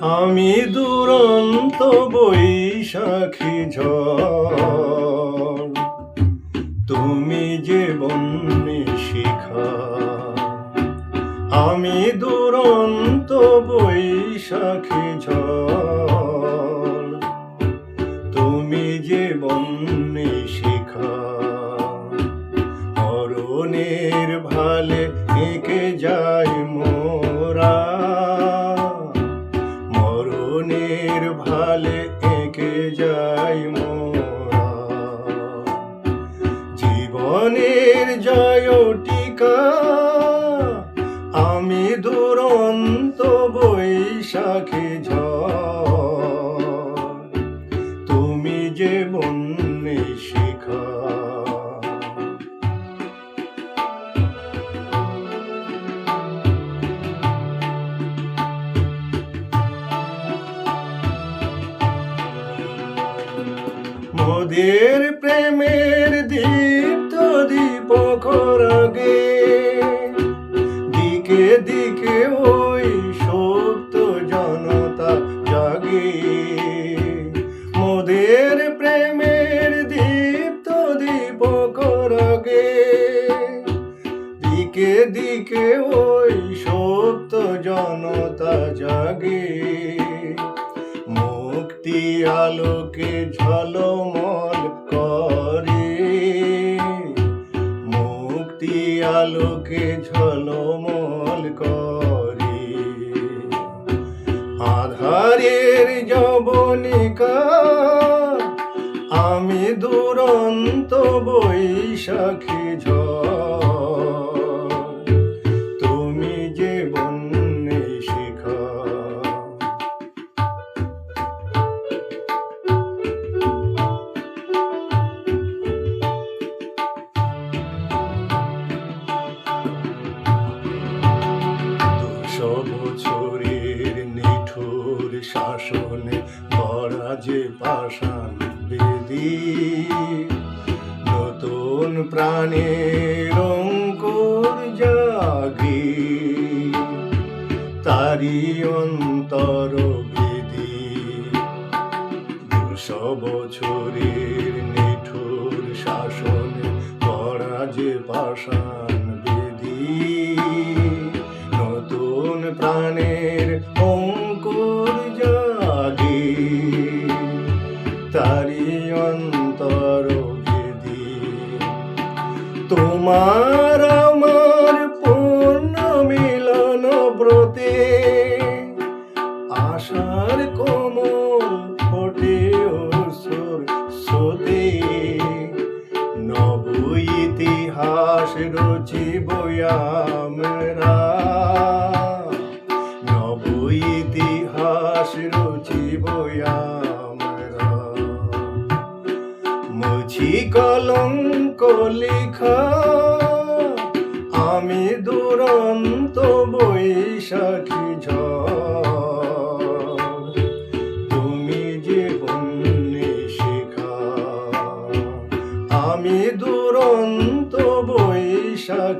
আমি দুরন্ত বৈশাখী ঝড়, তুমি যে বন্যে শিখা। আমি দুরন্ত বৈশাখী ঝড়, তুমি যে বন্যে শিখা। মরণের ভালে এঁকে যায় মোরা, মরণের ভালে এঁকে যায় মোরা। জীবনের জয় টিকা আমি দুরন্ত বৈশাখী ঝড়, তুমি যে বন্যে শিখা। মোদের প্রেমের দীপ্ত দীপক রাগে, দিকে দিকে ওই সুপ্ত জনতা জাগে। মোদের প্রেমের দীপ্ত দীপক রাগে, দিকে দিকে ওই সুপ্ত জনতা জাগে। মুক্তি আলোকে ঝলমল করে, মুক্তি আলোকে ঝলমল করে। আধারের যবনিকা আমি দুরন্ত বৈশাখী ঝড়, তুমি যে বন্যে শিখা। বছরের নিঠুর শাসনে গড়া যে পাষাণ বেদী, নতুন প্রাণের অঙ্কুর জাগে, তারি অন্তর বেদী। 200 বছরের নিঠুর শাসনে গড়া যে পাষাণ বেদী, নতুন প্রাণের অঙ্কুর জাগে, তারি অন্তর বেদী। তোমার আমার পূর্ণ মিলন ব্রতে, আশার কোমল ফোটে অসুর স্রোতে। নব ইতিহাস রচিব আমরা, নব ইতিহাস রচিব আমরা। মুছি কলঙ্ক লেখা আমি দুরন্ত বৈশাখী ঝড়, তুমি যে বন্যে শিখা। আমি দুরন্ত বৈশাখী